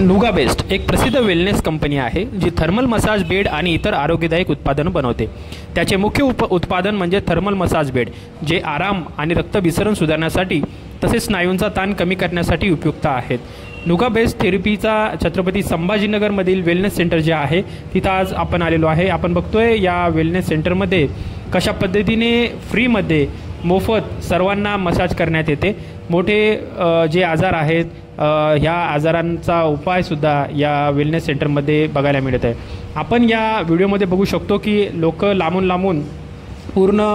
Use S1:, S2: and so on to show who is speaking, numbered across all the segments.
S1: नुगा best एक प्रसिद्ध wellness company आहे जी थर्मल मसाज बेड आणि इतर आरोग्यदायक उत्पादनं बनवते। त्याचे मुख्य उत्पादन म्हणजे थर्मल मसाज बेड, जे आराम आणि रक्तभिसरण सुधारण्यासाठी तसेच स्नायूंचा ताण कमी करण्यासाठी उपयुक्त आहेत। नुगा बेस्ट थेरपीचा छत्रपती संभाजीनगरमधील वेलनेस सेंटर जे आहे तिथं आज आपण आलेलो आहे। आपण बघतोय या वेलनेस सेंटरमध्ये कशा पद्धतीने फ्रीमध्ये मोफत सर्वांना मसाज करण्यात येते। मोठे जे आजार आहेत ह्या आजारांचा उपायसुद्धा या वेलनेस सेंटरमध्ये बघायला मिळत आहे। आपण या व्हिडिओमध्ये बघू शकतो की लोक लांबून लांबून पूर्ण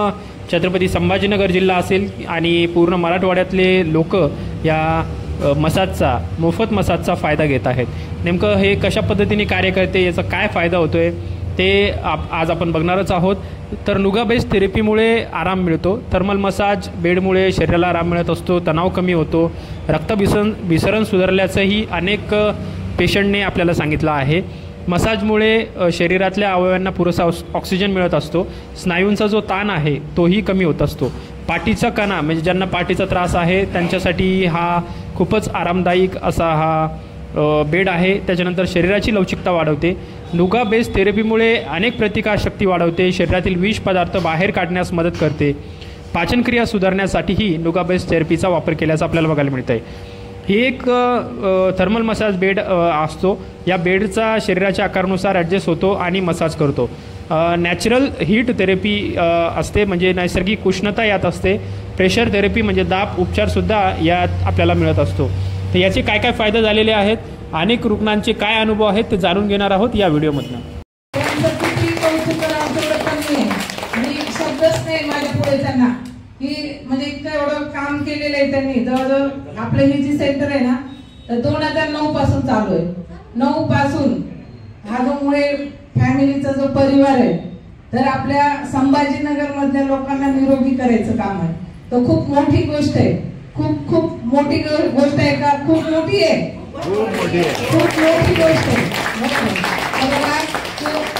S1: छत्रपती संभाजीनगर जिल्हा असेल आणि पूर्ण मराठवाड्यातले लोक या मसाजचा मोफत मसाजचा फायदा घेत आहेत। नेमकं हे कशा पद्धतीने कार्य करते, याचा काय फायदा होतोय ते आज आपण बघणारच आहोत। तर नुगा बेस्ट थेरपीमुळे आराम मिळतो, थर्मल मसाज बेडमुळे शरीराला आराम मिळत असतो, तणाव कमी होतो, रक्तभिसरण सुधारल्याचंही अनेक पेशंटने आपल्याला सांगितलं आहे। मसाजमुळे शरीरातल्या अवयवांना पुरेसा ऑक्सिजन मिळत असतो, स्नायूंचा जो ताण आहे तोही कमी होत असतो। पाठीचा कणा म्हणजे ज्यांना पाठीचा त्रास आहे त्यांच्यासाठी हा खूपच आरामदायक असा हा बेड आहे। त्याच्यानंतर शरीराची लवचिकता वाढवते। नुगा बेस्ट थेरपीमुळे अनेक प्रतिकारशक्ती वाढवते, शरीरातील विष पदार्थ बाहेर काढण्यास मदत करते, पाचनक्रिया सुधारण्यासाठीही नुगा बेस्ट थेरपीचा वापर केल्याचं आपल्याला बघायला मिळतं आहे। ही एक थर्मल मसाज बेड असतो, या बेडचा शरीराच्या आकारानुसार ॲडजस्ट होतो आणि मसाज करतो। नॅचरल हीट थेरपी असते, म्हणजे नैसर्गिक उष्णता यात असते। प्रेशर थेरपी म्हणजे दाब उपचारसुद्धा यात आपल्याला मिळत असतो। तर याचे काय काय फायदे झालेले आहेत, अनेक रुग्णांचे काय अनुभव आहेत ते जाणून घेणार आहोत या व्हिडिओमधनं।
S2: म्हणजे इतकं एवढं काम केलेलं आहे त्यांनी। जवळजवळ आपलं हे जे सेंटर आहे ना तर 2009 पासून चालू आहे। 9 पासून हा जो मुळे फॅमिलीचा जो परिवार आहे तर आपल्या संभाजीनगर मधल्या लोकांना निरोगी करायचं काम आहे। तो खूप मोठी गोष्ट आहे, खूप खूप मोठी गोष्ट आहे का? खूप मोठी आहे, खूप मोठी गोष्ट आहे।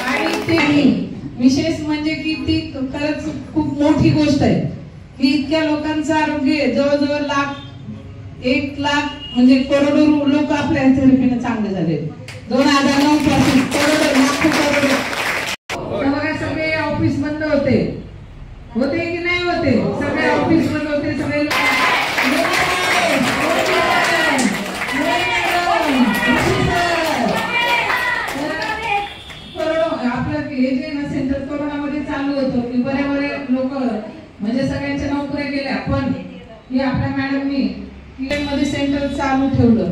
S2: आणि ती विशेष म्हणजे की ती खरंच खूप मोठी गोष्ट आहे की इतक्या लोकांचं आरोग्य जवळजवळ 1 लाख म्हणजे करोडो लोक आपल्या थेरपीने चांगले झाले। 2009 पासून करोडो लाखो करोडो सगळे ऑफिस बंद होते की नाही होते? सगळे ऑफिस बंद होते, सगळे आपलं हे जे ना सेंटर कोरोनामध्ये चालू होतं की बरे लोक म्हणजे सगळ्यांच्या नोकऱ्या गेल्या, पण हे आपल्या मॅडमनी मध्ये सेंटर चालू ठेवलं।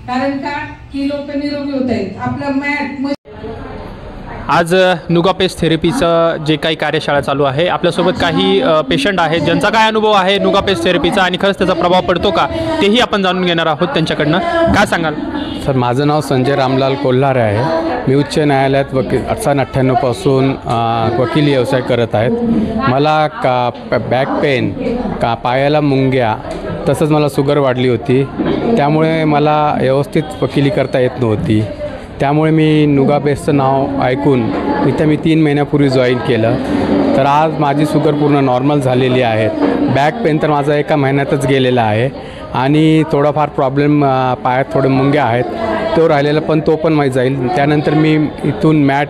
S2: कारण का की लोक निरोगी होत आहेत। आपलं मॅट
S1: आज नुगा बेस्ट थेरपीचं जे काही कार्यशाळा चालू आहे, आपल्यासोबत काही पेशंट आहेत ज्यांचा काय अनुभव आहे नुगा बेस्ट थेरपीचा आणि खरंच त्याचा प्रभाव पडतो का तेही आपण जाणून घेणार आहोत त्यांच्याकडनं। काय सांगाल
S3: सर? माझं नाव संजय रामलाल कोल्हारे आहे। मी उच्च न्यायालयात 98 पासून वकिली व्यवसाय करत आहेत। मला बॅक पेन, पायाला मुंग्या, तसंच मला शुगर वाढली होती, त्यामुळे मला व्यवस्थित वकिली करता येत नव्हती। त्यामुळे मी नुगा बेस्टचं नाव ऐकून इथं मी 3 महिन्यापूर्वी जॉईन केलं। तर आज माझी शुगर पूर्ण नॉर्मल झालेली आहे। बॅक पेन तर माझा 1 महिन्यातच गेलेला आहे आणि थोडाफार प्रॉब्लेम पायात थोडे मुंग्या आहेत तो राहिलेला, पण तो पण माहीत जाईल। त्यानंतर मी इथून मॅट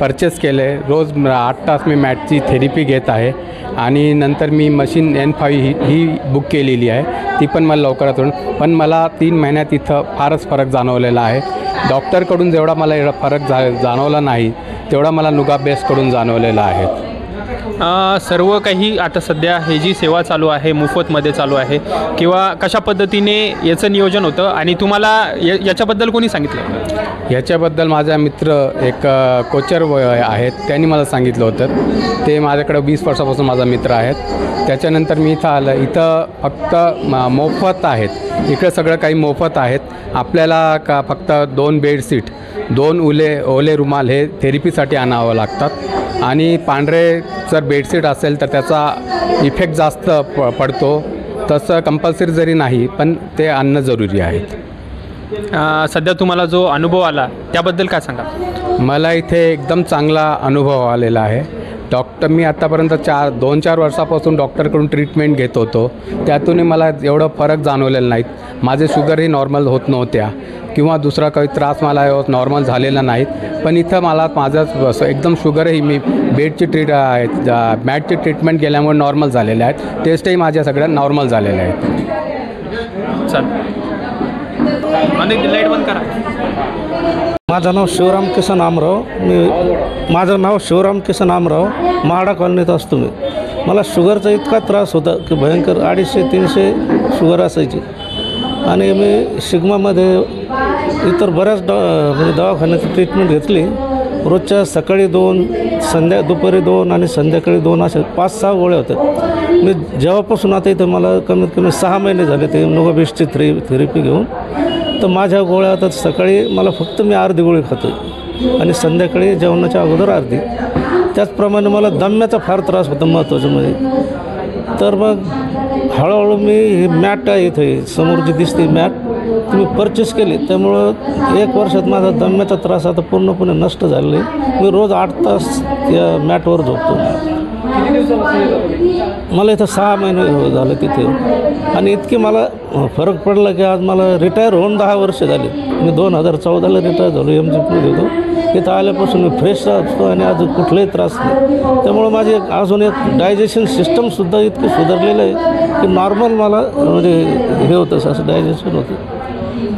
S3: परचेस केले, रोज 8 तास मी मॅटची थेरपी घेत आहे आणि नंतर मी मशीन N5 ही बुक केलेली आहे, ती पण मला लवकरात होईल। पण मला 3 महिन्यात इथं फारच फरक जाणवलेला आहे। डॉक्टरकडून जेवढा मला एवढा फरक जाणवला नाही तेवढा मला नुगा बेस्टकडून जाणवलेला आहे।
S1: सर्व काही आता सध्या हे जी सेवा चालू आहे मोफतमध्ये चालू आहे किंवा कशा पद्धतीने याचं नियोजन होतं आणि तुम्हाला याच्याबद्दल कोणी सांगितलं?
S3: याच्याबद्दल माझा मित्र एक कोचर आहेत, त्यांनी मला सांगितलं होतं। ते माझ्याकडे 20 वर्षापासून माझा मित्र आहेत। त्याच्यानंतर मी इथं आलं, इथं फक्त मोफत आहेत, इकडं सगळं काही मोफत आहेत। आपल्याला फक्त 2 बेडशीट, 2 ओले रुमाल हे थेरपीसाठी आणावं लागतात आणि पांढरे जर बेडशीट असेल तर त्याचा इफेक्ट जास्त पडतो। तसं कंपल्सरी जरी नाही पण ते आणणं जरुरी आहे।
S1: सध्या तुम्हाला जो अनुभव आला त्याबद्दल काय सांगा?
S3: मला इथे एकदम चांगला अनुभव आलेला आहे। मी आतापर्यंत 2-4 वर्षापासून डॉक्टरकडून ट्रीटमेंट घेत होतो, त्यातूनही मला एवढं फरक जाणवलेला नाहीत। माझे शुगरही नॉर्मल होत नव्हत्या, किंवा दुसरा काही त्रास मला नॉर्मल झालेला नाहीत. पण इथं मला माझं एकदम शुगरही मी बेडची मॅटची ट्रीटमेंट केल्यामुळे नॉर्मल झालेले आहेत. टेस्टही माझ्या सगळ्या नॉर्मल झालेल्या आहेत.
S1: लाईट बंद करा.
S4: माझं नाव शिवराम किसन आमराव. महाडा कॉलनीत असतो मी. मला शुगरचा इतका त्रास होता की भयंकर 250-300 शुगर असायची. आणि मी शिग्मामध्ये इतर बऱ्याच म्हणजे दवाखान्याची ट्रीटमेंट घेतली. रोजच्या सकाळी 2, दुपारी 2 आणि संध्याकाळी 2 असे 5-6 गोळ्या होत्या. मी जेव्हापासून आता इथं मला कमीत कमी 6 महिने झाले ते नोवाबेस्टची थेरपी घेऊन. तर माझ्या गोळ्या आता सकाळी मला फक्त मी अर्धी गोळी खातो आणि संध्याकाळी जेवणाच्या अगोदर अर्धी. त्याचप्रमाणे मला दम्याचा फार त्रास होता महत्त्वाचं म्हणजे. तर मग हळूहळू मी ही मॅट आहे इथे समोर जी दिसते मॅट ती परचेस केली. त्यामुळं 1 वर्षात माझा दम्याचा त्रास आता पूर्णपणे नष्ट झालेला आहे. मी रोज 8 तास या मॅटवर झोपतो. मला इथं 6 महिने झाले तिथे. आणि इतकी मला फरक पडला की आज मला रिटायर होऊन 10 वर्ष झाली. मी 2014ला रिटायर झालो MGPमध्ये होतो. इथं आल्यापासून मी फ्रेश असतो आणि आज कुठलाही त्रास नाही. त्यामुळं माझी अजून एक डायजेशन सिस्टमसुद्धा इतकी सुधारलेलं आहे की नॉर्मल मला म्हणजे हे होतं असं डायजेशन होतं.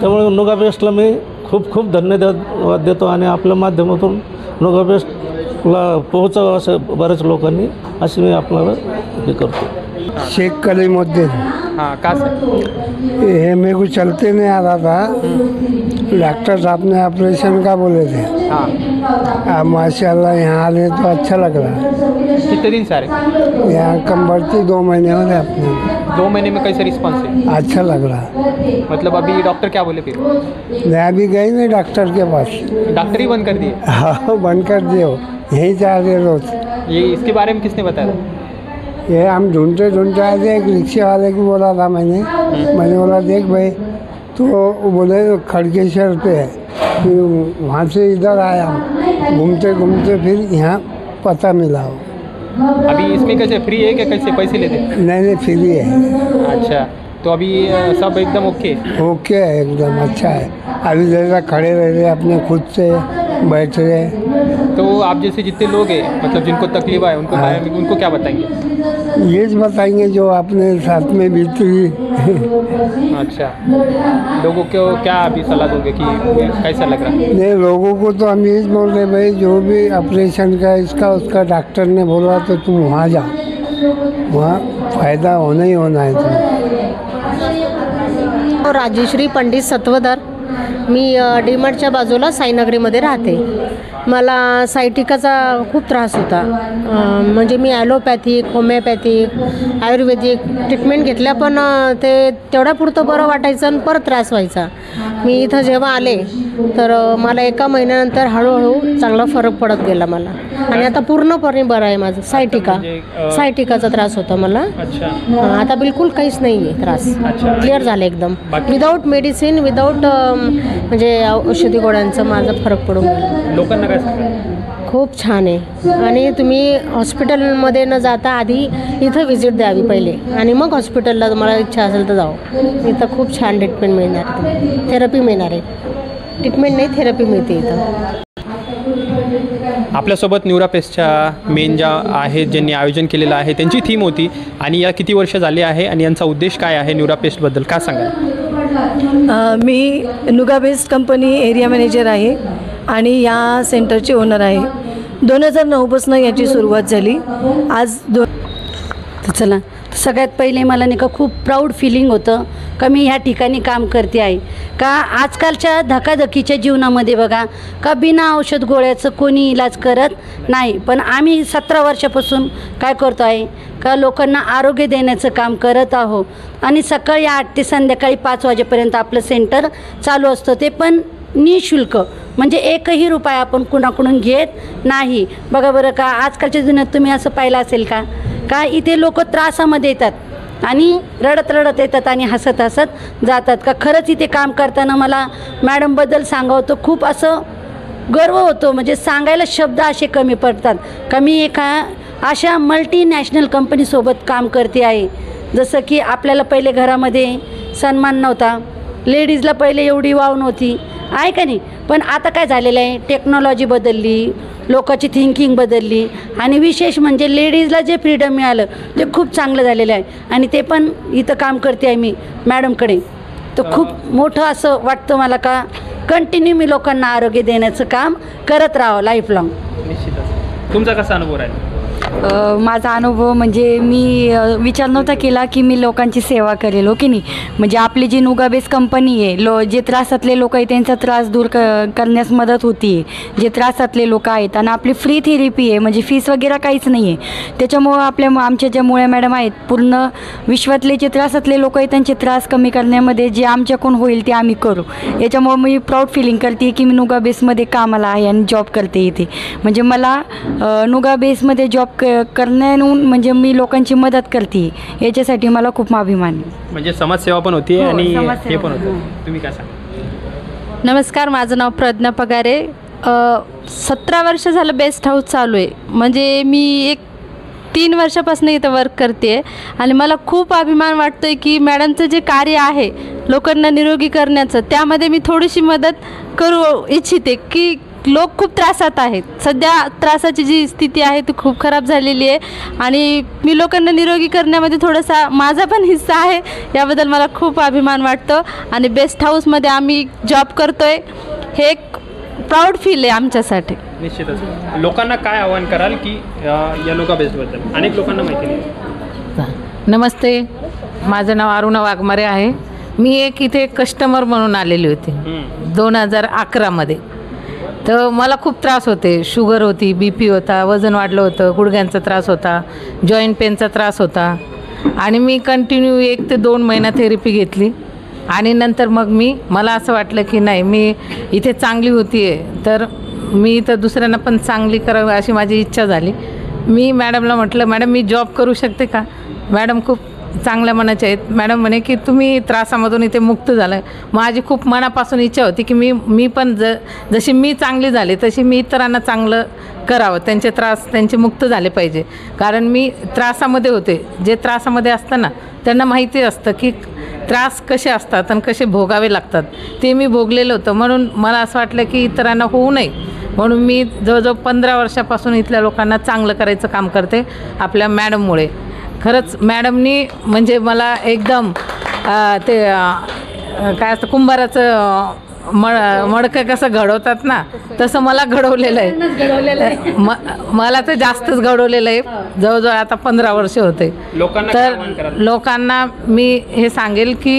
S4: त्यामुळे नुगाबेस्टला मी खूप खूप धन्यवाद देतो आणि आपल्या माध्यमातून नुगाबेस्टला पोहोचावं असं बऱ्याच लोकांनी अशी मी आपल्याला हे करतो.
S5: शेख कलीमुद्दीन।
S1: हाँ कहाँ से?
S5: ये मेरे को चलते नहीं आ रहा था, डॉक्टर साहब ने ऑपरेशन का बोले थे।
S1: हाँ
S5: माशाल्लाह यहाँ आ रहे तो अच्छा लग रहा है।
S1: कितने दिन से आ रहे?
S5: यहाँ कम बढ़ती 2 महीने हो गए अपने।
S1: 2 महीने में कैसे रिस्पॉन्स है?
S5: अच्छा लग रहा है।
S1: मतलब अभी डॉक्टर क्या बोले फिर?
S5: मैं अभी गई नहीं डॉक्टर के पास।
S1: डॉक्टर ही बंद कर दिए?
S5: हाँ बंद कर दिए, यहीं जा रहे रोज।
S1: ये इसके बारे में किसने बताया?
S5: ये हम ढूंढते ढूंढते आए थे, एक रिक्शे वाले को बोला था मैंने बोला देख भाई, तो वो बोले खड़गेश्वर पे है। फिर वहाँ से इधर आया, घूमते घूमते फिर यहाँ पता मिला।
S1: अभी इसमें कैसे फ्री है क्या, कैसे पैसे लेते?
S5: नहीं फ्री है।
S1: अच्छा, तो अभी सब एकदम ओके?
S5: ओके है, एकदम अच्छा है। अभी जैसा खड़े रह रहे अपने खुद से, बैठ रहे।
S1: तो आप जैसे जितने लोग हैं मतलब जिनको तकलीफ है उनको बारे में उनको क्या बताएंगे?
S5: ये बताएंगे जो अपने साथ में बीती।
S1: अच्छा, लोगों को क्या अभी सलाह दोगे कि कैसा लग रहा है?
S5: नहीं, लोगों को तो हम यही बोल रहे भाई, जो भी ऑपरेशन का इसका उसका डॉक्टर ने बोला तो तुम वहाँ जाओ, वहाँ फ़ायदा होना ही होना है तुम्हें।
S6: राजेश्री पंडित सत्वधर, मी डीमार्टच्या बाजूला साईनगरीमध्ये राहते। मला सायटिकाचा खूप त्रास होता, म्हणजे मी ॲलोपॅथिक, होमिओपॅथिक, आयुर्वेदिक ट्रीटमेंट घेतल्या, पण ते तेवढ्यापुरतं बरं वाटायचं आणि परत त्रास व्हायचा। मी इथं जेव्हा आले तर मला 1 महिन्यानंतर हळूहळू चांगला फरक पडत गेला मला, आणि आता पूर्णपणे बरं आहे माझं। सायटिकाचा त्रास होता मला, आता बिलकुल काहीच नाही आहे त्रास, क्लिअर झालं एकदम, विदाऊट मेडिसिन, विदाऊट म्हणजे औषधी गोळ्यांचं माझा फरक पडून गेला।
S1: लोकांना काय
S6: खूप छान आहे, आणि तुम्ही हॉस्पिटलमध्ये न जाता आधी इथं व्हिजिट द्यावी पहिले, आणि मग हॉस्पिटलला तुम्हाला इच्छा असेल तर जाओ। इथं खूप छान ट्रीटमेंट मिळणार, थेरपी मिळणार आहे, ट्रीटमेंट नाही थेरपी मिळते इथं।
S1: आपल्यासोबत न्यूरापेस्टच्या मेन ज्या आहेत ज्यांनी आयोजन केलेलं आहे त्यांची थीम होती, आणि या किती वर्ष झाली आहे आणि यांचा उद्देश काय आहे न्यूरापेस्टबद्दल काय सांगाल?
S7: मी नुगाबेस्ट कंपनी एरिया मॅनेजर आहे आणि या सेंटरचे ओनर आहे। 2009पासून याची सुरुवात झाली। आज
S8: चला, सगळ्यात पहिले मला नाही का खूप प्राऊड फिलिंग होतं का मी ह्या ठिकाणी काम करते आहे। का आजकालच्या धकाधकीच्या जीवनामध्ये बघा का बिना औषध गोळ्याचं कोणी इलाज करत नाही, पण आम्ही 17 वर्षापासून काय करतो आहे का लोकांना आरोग्य देण्याचं काम करत आहोत, आणि सकाळी 8 ते संध्याकाळी 5 वाजेपर्यंत आपलं सेंटर चालू असतं, ते पण निःशुल्क, म्हणजे 1ही रुपया आपण कुणाकडून घेत नाही। बघा बरं का आजकालच्या दिनात तुम्ही असं पाहिलं असेल का इथे लोक त्रासामध्ये येतात आणि रडत रडत येतात आणि हसत हसत जातात। का खरंच इथे काम करताना मला मॅडमबद्दल सांगावं तर खूप असं गर्व होतो, म्हणजे सांगायला शब्द असे कमी पडतात का मी एका अशा मल्टीनॅशनल कंपनीसोबत काम करते आहे। जसं की आपल्याला पहिले घरामध्ये सन्मान नव्हता, लेडीजला पहिले एवढी वाव नव्हती, आहे का नाही? पण आता काय झालेलं आहे, टेक्नॉलॉजी बदलली, लोकांची थिंकिंग बदलली आणि विशेष म्हणजे लेडीजला जे फ्रीडम मिळालं ते खूप चांगलं झालेलं आहे. आणि ते पण इथं काम करते आहे मी मॅडमकडे, तर खूप मोठं असं वाटतं मला का कंटिन्यू मी लोकांना आरोग्य देण्याचं काम करत राहावं लाईफ लॉंग.
S1: निश्चितच. तुमचा कसा अनुभव आहे?
S9: माझा अनुभव म्हणजे मी विचार नव्हता केला की मी लोकांची सेवा करेल, हो की नाही. म्हणजे आपली जी नुगाबेस कंपनी आहे, जे त्रासातले लोक आहेत त्यांचा त्रास दूर करण्यास मदत होती आहे, जे त्रासातले लोक आहेत. आणि आपली फ्री थेरपी आहे, म्हणजे फीस वगैरे काहीच नाही आहे. त्याच्यामुळं आमच्या ज्या मुळे मॅडम आहेत, पूर्ण विश्वातले जे त्रासातले लोक आहेत त्यांचे त्रास कमी करण्यामध्ये जे आमच्याकडून होईल ते आम्ही करू. याच्यामुळं मी प्राऊड फिलिंग करते की मी नुगाबेसमध्ये कामाला आहे आणि जॉब करते इथे. म्हणजे मला नुगाबेसमध्ये जॉब करण्याहून म्हणजे मी लोकांची मदत करते, याच्यासाठी मला खूप अभिमान आहे.
S1: म्हणजे समाजसेवा पण होती आणि हे पण होतं. तुम्ही काय सांगा?
S10: नमस्कार, माझं नाव प्रज्ञा पगारे. 17 वर्ष झालं बेस्ट हाऊस चालू आहे. म्हणजे मी 3 वर्षापासून इथं वर्क करते आणि मला खूप अभिमान वाटतो आहे की मॅडमचं जे कार्य आहे लोकांना निरोगी करण्याचं, त्यामध्ये मी थोडीशी मदत करू इच्छिते की लोक खूप त्रासात आहेत. सध्या त्रासाची जी स्थिती आहे ती खूप खराब झालेली आहे आणि मी लोकांना निरोगी करण्यामध्ये थोडासा माझा पण हिस्सा आहे. याबद्दल मला खूप अभिमान वाटतो आणि बेस्ट हाऊसमध्ये आम्ही जॉब करतो आहे, हे एक प्राऊड फील आहे आमच्यासाठी.
S1: निश्चितच. लोकांना काय आवाहन कराल की या नुगाबेसबद्दल? अनेक लोकांना माहिती नाही.
S11: नमस्ते, माझं नाव अरुणा वाघमारे आहे. मी इथे कस्टमर म्हणून आलेली होती 2011मध्ये. तर मला खूप त्रास होते, शुगर होती, BP होता, वजन वाढलं होतं, गुडघ्यांचा त्रास होता, जॉईंट पेनचा त्रास होता आणि मी कंटिन्यू 1 ते 2 महिना थेरपी घेतली. आणि नंतर मग मला असं वाटलं की नाही, मी इथे चांगली होती आहे तर मी तर दुसऱ्यांना पण चांगली करावी अशी माझी इच्छा झाली. मी मॅडमला म्हटलं, मॅडम मी जॉब करू शकते का? मॅडम खूप चांगल्या मनाचे आहेत. मॅडम म्हणे की तुम्ही त्रासामधून इथे मुक्त झालं. माझी खूप मनापासून इच्छा होती की मी पण जशी मी चांगली झाले तशी मी इतरांना चांगलं करावं, त्यांचे मुक्त झाले पाहिजे. कारण मी त्रासामध्ये होते. जे त्रासामध्ये असतं ना त्यांना माहिती असतं की त्रास कसे असतात आणि कसे भोगावे लागतात, ते मी भोगलेलं होतं. म्हणून मला असं वाटलं की इतरांना होऊ नये, म्हणून मी जवळजवळ 15 वर्षापासून इथल्या लोकांना चांगलं करायचं काम करते आपल्या मॅडममुळे. खरंच मॅडमनी म्हणजे मला एकदम ते काय असतं कुंभाराचं मडकं कसं घडवतात ना तसं मला घडवलेलं आहे. मला तर जास्तच घडवलेलं आहे. जवळजवळ आता 15 वर्ष होते. तर लोकांना मी हे सांगेल की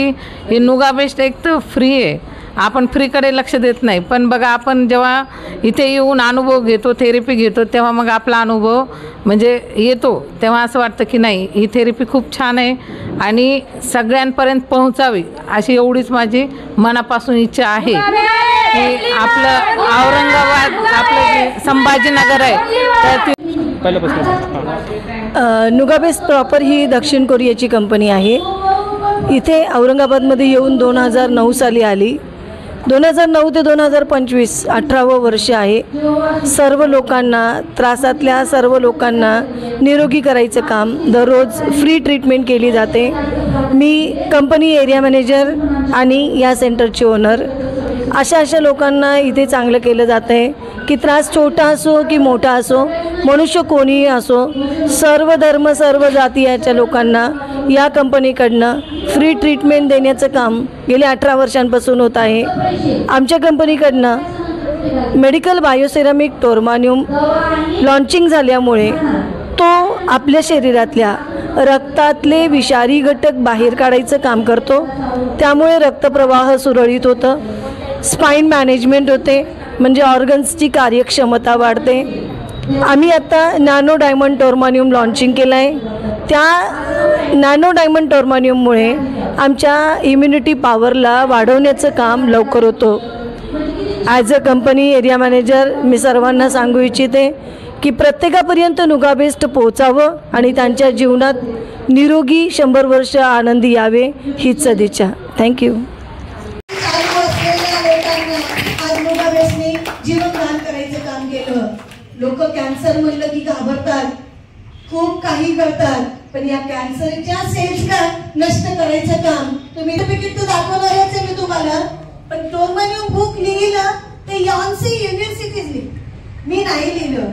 S11: हे नुगाबेस्ट एक तर फ्री आहे, आपण फ्रीकडे लक्ष देत नाही. पण बघा, आपण जेव्हा इथे येऊन अनुभव घेतो, थेरपी घेतो, तेव्हा मग आपला अनुभव म्हणजे येतो, तेव्हा असं वाटतं की नाही, ही थेरपी खूप छान आहे आणि सगळ्यांपर्यंत पोहोचावी अशी एवढीच माझी मनापासून इच्छा आहे की आपलं औरंगाबाद, आपलं जे संभाजीनगर आहे तर
S7: नुगाबेस प्रॉपर ही दक्षिण कोरियाची कंपनी आहे. इथे औरंगाबादमध्ये येऊन 2009 साली आली. 2009 ते 2025 18वं वर्ष आहे. सर्व लोकांना, त्रासातल्या सर्व लोकांना निरोगी करायचं काम, दररोज फ्री ट्रीटमेंट केली जाते. मी कंपनी एरिया मॅनेजर आणि या सेंटरची ओनर. अशा लोकांना इथे चांगलं केलं जातं आहे की त्रास छोटा असो की मोठा असो, मनुष्य कोणीही असो, सर्व धर्म सर्व जातीयाच्या लोकांना या कंपनीकडनं फ्री ट्रीटमेंट देण्याचं काम गेल्या 18 वर्षांपासून होत आहे. आमच्या कंपनीकडनं मेडिकल बायोसेरामिक टोर्मानियम लॉन्चिंग झाल्यामुळे तो आपल्या शरीरातल्या रक्तातले विषारी घटक बाहेर काढायचं काम करतो. त्यामुळे रक्तप्रवाह सुरळीत होतं, स्पाईन मॅनेजमेंट होते, म्हणजे ऑर्गन्सची कार्यक्षमता वाढते. आम्ही आता नॅनो डायमंड टोर्मानियम लॉन्चिंग केलं आहे. त्या नॅनो डायमंड टोर्मानियममुळे आमच्या इम्युनिटी पॉवरला वाढवण्याचं काम लवकर होतं. As a company area manager मी सर्वांना सांगू इच्छिते की प्रत्येकापर्यंत नुगाबेस्ट पोहोचावं आणि त्यांच्या जीवनात निरोगी 100 वर्ष आनंदी यावे हीच सदिच्छा. थँक्यू.
S12: जीवनदान करायचं काम केलं. लोक कॅन्सर म्हणलं की घाबरतात, खूप काही करतात, पण या कॅन्सरच्या सेल्सला नष्ट करायचं काम तुम्ही सर्टिफिकेट तर दाखवणारच आहे मी तुम्हाला, पण टोरमानियम बुक लिहिलं ते यॉन्सी युनिव्हर्सिटीजनी, मी नाही लिहिलं.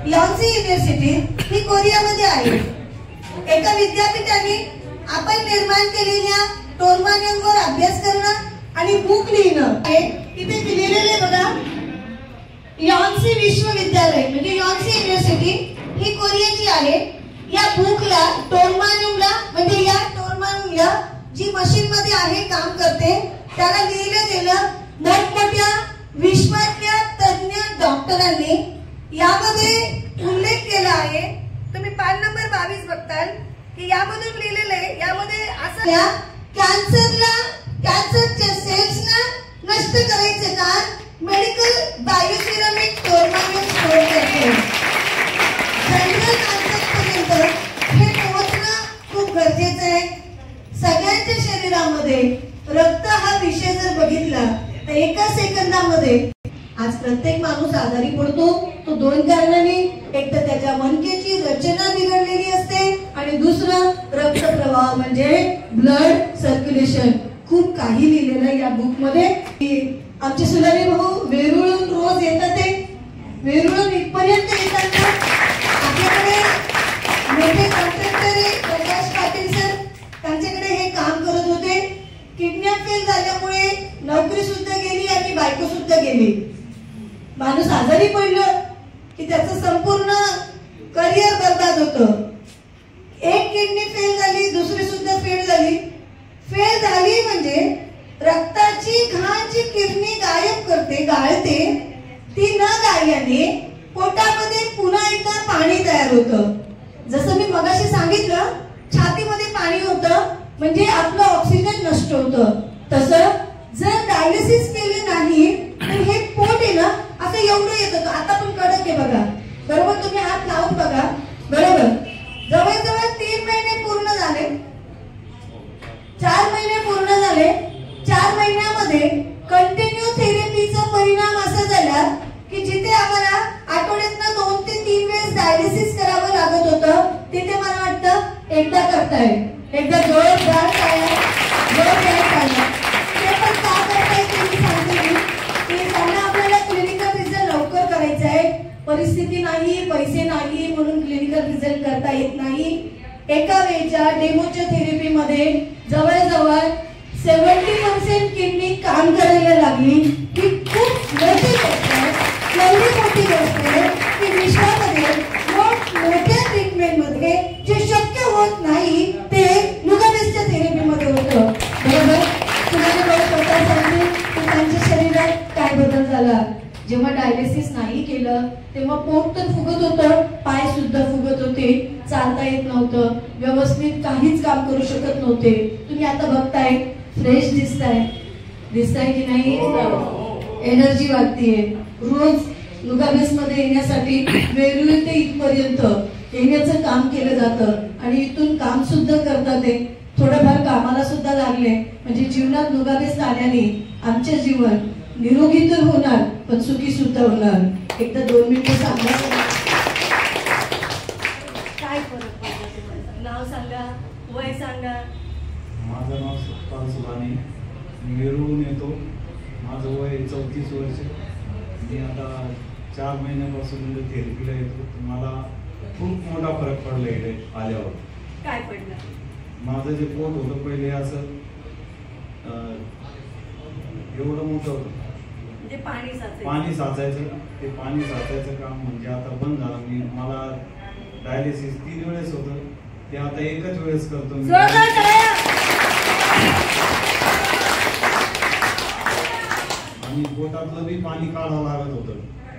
S12: यॉन्सी युनिव्हर्सिटी ही कोरियामध्ये आहे. एका विद्यापीठाने आपण निर्माण केलेल्या टोरमानियमवर अभ्यास करणं आणि बुक लिहिणं हे इथे दिलेले बघा. यॉन्सी विश्वविद्यालय म्हणजे यॉन्सी युनिव्हर्सिटी ही कोरियाची आहे. या बुकला टोरमानियमला म्हणजे या टोरमानियमला जी मशीन मध्ये आहे काम करते त्याला लिहिलं गेलं. मोठमोठ्या विश्वातल्या तज्ञ डॉक्टरांनी यामध्ये उल्लेख केला आहे. तुम्ही पान नंबर 22 बघताल की यामधून लिहिलेलं आहे. यामध्ये असं कॅन्सरच्या सेल्सना नष्ट करायचं काम मेडिकल बायोसिरामिक टोरमानियम स्टोअर करते. जनरल माणसांपर्यंत हे पोहोचणं खूप गरजेचं आहे. सगळ्यांच्या शरीरामध्ये रक्त हा विषय जर बघितला तर एका सेकंदामध्ये आज प्रत्येक माणूस आजारी पडतो. तो दोन कारणांनी, एक तर त्याच्या मणक्याची रचना बिघडलेली असते आणि दुसरं रक्तप्रवाह म्हणजे ब्लड सर्क्युलेशन. खूप काही लिहिलेलं या बुक मध्ये. आमचे सुलारी भाऊ वेरूळहून रोज येतात. ते वेरूळहून इथपर्यंत येतात. आपल्याकडे मोठे कॉन्ट्रॅक्टर प्रकाश पाटील सर त्यांच्याकडे हे काम करत होते. किडनॅप फेल झाल्यामुळे नोकरी सुद्धा गेली आणि बायको सुद्धा गेली. माणूस आजारी पडलं की त्याचं संपूर्ण करिअर बर्बाद होतं. एक किडनी फेल झाली, दुसरी सुद्धा फेल झाली. फेल झाली म्हणजे रक्ताची घाण जी किडनी गायब करते, गाळते, ती न गाळल्याने पोटामध्ये पुन्हा एकदा पाणी तयार होतं. जसं मी मगाशी सांगितलं छातीमध्ये पाणी होतं म्हणजे आपलं ऑक्सिजन नष्ट होतं. तसं जर डायलिसिस केले नाही तर हे पोट आहे ना असं एवढं येत होतं. आता पण कडक आहे बघा, बरोबर. तुम्ही हात लावून बघा, बरोबर. जवळजवळ 3 महिने पूर्ण झाले, 4 महिने पूर्ण झाले. 4 महिन्यामध्ये कंटिन्यू थेरपीचा परिणाम असा झाला की जिथे आम्हाला आठवड्यातनं 2 ते 3 वेळेस डायलिसिस करावं लागत होतं तिथे मला वाटतं एकदा करताय. एकदा जोरदार टाळ्या, जोरदार टाळ्या. ते पण का करताय ते मी सांगते की त्यांना आपल्याला क्लिनिकल रिझल्ट लवकर करायचा आहे. परिस्थिती नाही, पैसे नाही म्हणून क्लिनिकल रिझल्ट करता येत नाही. एका वेळच्या डेमोच्या थेरपीमध्ये जवळजवळ 70% किडनी काम करायला लागली. ही खूप मोठी गोष्ट आहे. एवढी मोठी गोष्ट आहे की विश्वामध्ये मोठ्या ट्रीटमेंटमध्ये जे शक्य होत नाही ते नुगाबेसच्या थेरपीमध्ये होतं, बरोबर. तुम्हाला बघ स्वतः सांगते की त्यांच्या शरीरात काय बदल झाला. जेव्हा डायलिसिस नाही केलं तेव्हा पोट तर फुगत होतं, पाय सुद्धा फुगत होते, चालता येत नव्हतं, व्यवस्थित काहीच काम करू शकत नव्हते. तुम्ही आता बघताय फ्रेश दिसताय की नाही, एनर्जी वाटतेय. रोज नुगाबेस मध्ये येण्यासाठी वेरूळ ते इथपर्यंत येण्याचं काम केलं जातं आणि इथून काम सुद्धा करतात. ते थोडंफार कामाला सुद्धा लागले म्हणजे जीवनात नुगाबेस आल्याने आमचे जीवन निरोगी तर होणार पण सुखी सुद्धा होणार. एकदा 2 मिनिटं सांगा, काय फरक पडला? नाव सांगा, वय सांगा.
S13: माझं नाव सत्पाल सुभाने, मी वेरूळहून येतो. माझं वय 34 वर्ष. मी आता 4 महिन्यापासून थेरपीला येतो. मला खूप मोठा फरक पडला इकडे आल्यावर.
S12: काय पडलं?
S13: माझं जे पोट होतं पहिले असं एवढं मोठं होतं,
S12: म्हणजे
S13: पाणी साचायचं. ते पाणी साचायचं काम म्हणजे आता बंद झालं. मला डायलिसिस 3 वेळेस होतं, ते आता एकच वेळेस करतो मी. आणि पोटातलं बी पाणी काढावं लागत होतं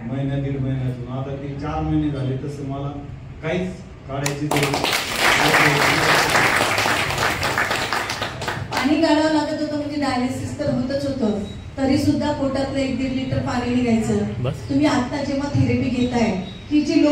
S13: महिन्या 1.5 महिन्यातून. आता ते 4 महिने झाले तसं मला काहीच काढायची
S12: पाणी काढावं लागत होतं म्हणजे डायलिसिस तर होतच होतं, तरी सुद्धा पोटातलं 1-1.5 लिटर पाणी निघायचं. तुम्ही आता जेव्हा थेरपी घेताय की जी